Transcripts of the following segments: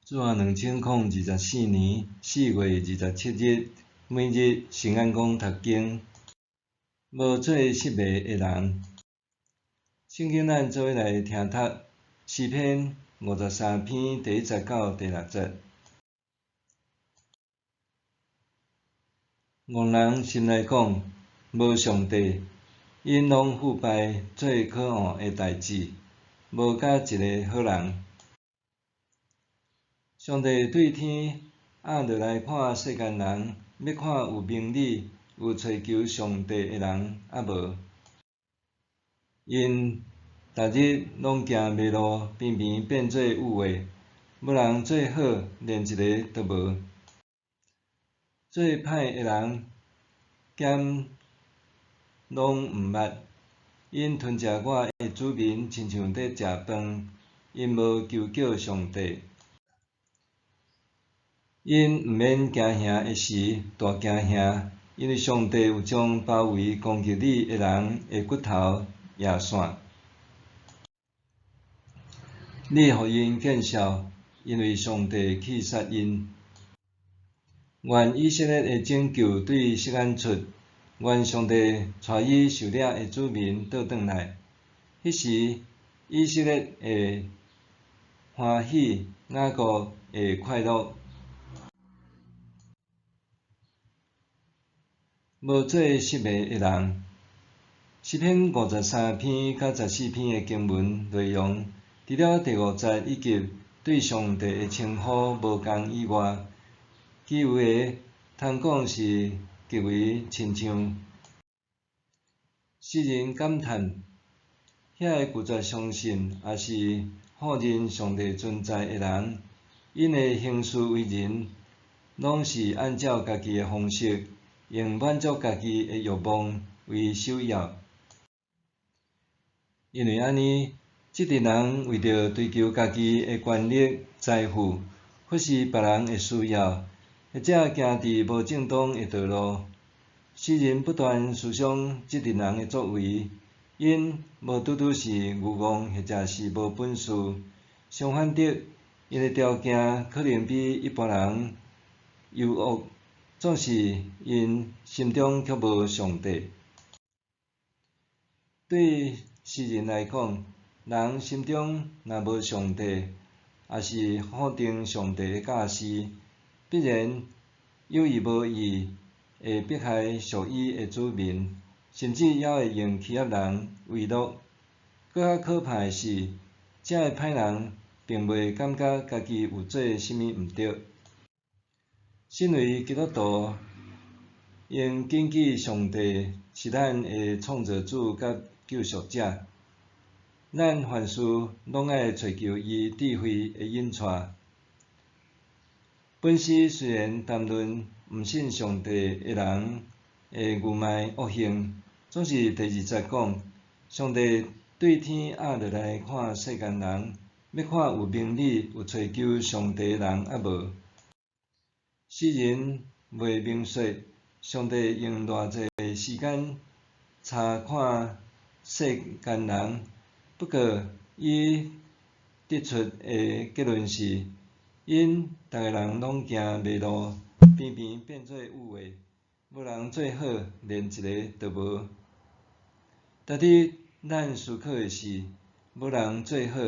自2024年4月27日，每日成安宫读经，无做失迷的人。圣经咱做伙来听读诗篇53篇第1节到第6节。憨人心内讲，无上帝，因拢腐败做可恶的代志，无甲一个好人。上帝对天压落来看世间人，要看有明理、有追求上帝的人，抑无。因逐日拢行迷路，偏偏变做有话，要人做好，连一个都无。做歹的人，咸拢毋捌，因吞食我的子民，亲像在食饭，因无求救上帝。因毋免惊吓的时，大惊吓，因为上帝有将包围攻击你的人的骨头压散。你互因见笑，因为上帝去杀因。愿以色列的拯救对释安出，愿上帝带伊受掠的子民倒转来。迄时，以色列会欢喜，雅各会快乐。无做失迷的人，诗篇53篇甲14篇的经文内容，除了第5节以及对上帝的称呼无共以外，其余的通讲是极为亲像。世人感叹，遐个拒绝相信也是否认上帝存在的人，因的行事为人，拢是按照家己的方式，用满足家己的欲望为首要。因为安尼，即阵人为着追求家己的权力、财富，忽视别人的需要，或者行伫无正当的道路。世人不断思想即阵人的作为，因无拄拄是愚妄，或者是无本事。相反的，因的条件可能比一般人优渥，总是因心中却无上帝。对世人来讲，人心中若无上帝，也是否定上帝的教示，必然有意无意会迫害属伊的子民，甚至还会用欺压人为乐。搁较可怕的是，遮个歹人并袂感觉家己有做啥物毋对。身为基督徒，应谨记上帝是咱的创造主甲救赎者，咱凡事拢爱找求伊智慧的引带。本诗虽然谈论毋信上帝的人的愚昧恶行，总是第2节讲，上帝对天压落来看世间人，要看有明理、有追求上帝的人抑无。世人袂明说，上帝用偌济时间查看世间人，不过伊得出的结论是，因逐个人拢行迷路，偏偏变做有话，要人做好，连一个都无。值得咱思考的是，要人做好，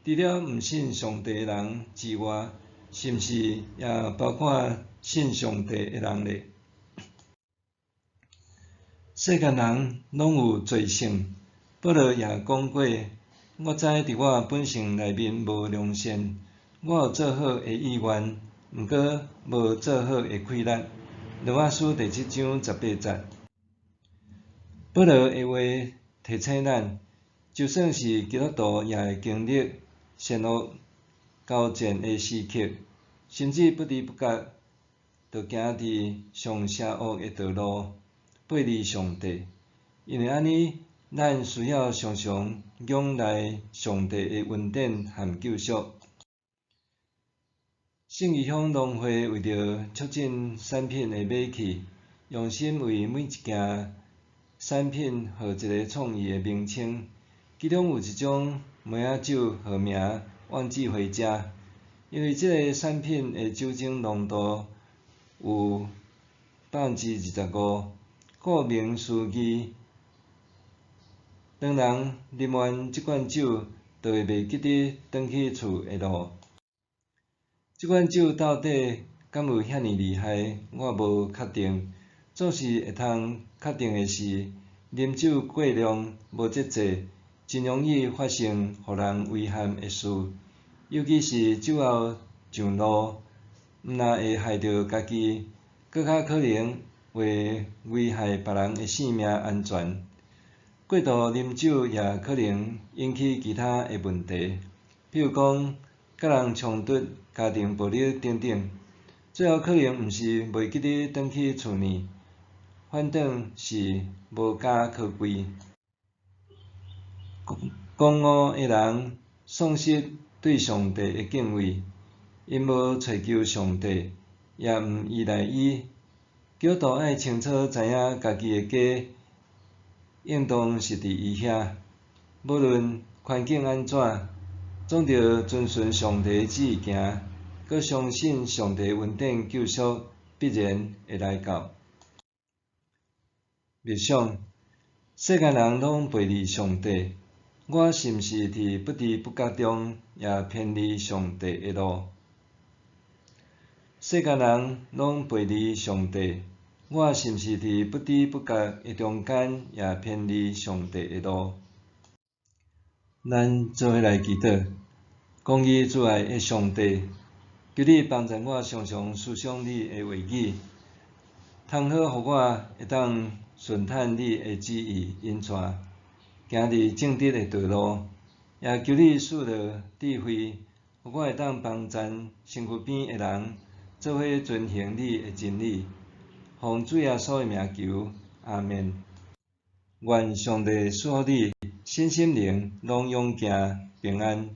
除了毋信上帝的人之外，是毋是也包括信上帝的人呢？世间人拢有罪性，保罗也讲过，我知伫我本性内面无良善，我有做好的意愿，毋过无做好的气力。罗马书第7章18节。保罗的话提醒咱，就算是基督徒，也会经历善恶交战的时刻，甚至不知不觉就行伫上邪恶的道路，背离上帝。因为安尼，咱需要常常仰赖上帝的恩典和救赎。圣义乡农会为着促进产品的买去，用心为每一件产品号一个创意的名称，其中有一种梅仔酒号名“万智回家”，因为即个产品的酒精浓度有25%，顾名思义，当人啉完即款酒，就会袂记得返去厝的路。即款酒到底敢有遐尼厉害？我无确定。总是会通确定的是，啉酒过量无节制，真容易发生互人危险的事。尤其是酒后上路，毋但会害着家己，搁较可能会危害别人的性命安全。过度啉酒也可能引起其他的问题，比如讲甲人冲突、家庭暴力等等。最后可能毋是袂记得返去厝呢，反倒是无加可归。狂傲的人丧失对上帝的敬畏，因无找求上帝，也毋依赖伊。基督徒爱清楚知影家己的家应当是伫伊遐，无论环境安怎，总着遵循上帝的旨意行，搁相信上帝恩典救赎必然会来到。默想，世间人拢背离上帝，我是毋是伫不知不觉中也偏离上帝的路？世间人拢背离上帝，我是毋是伫不知不觉的中间也偏离上帝的路？咱做伙来祈祷，公义慈爱的上帝，求你帮助我常常思想你的话语，通好互我会当顺趁你的旨意引带，行伫正直的道路，也求你赐下智慧，互我会当帮助身躯边的人，做伙遵行你的真理。奉主耶稣的名求，阿们。愿上帝赐予你身心灵拢勇健平安。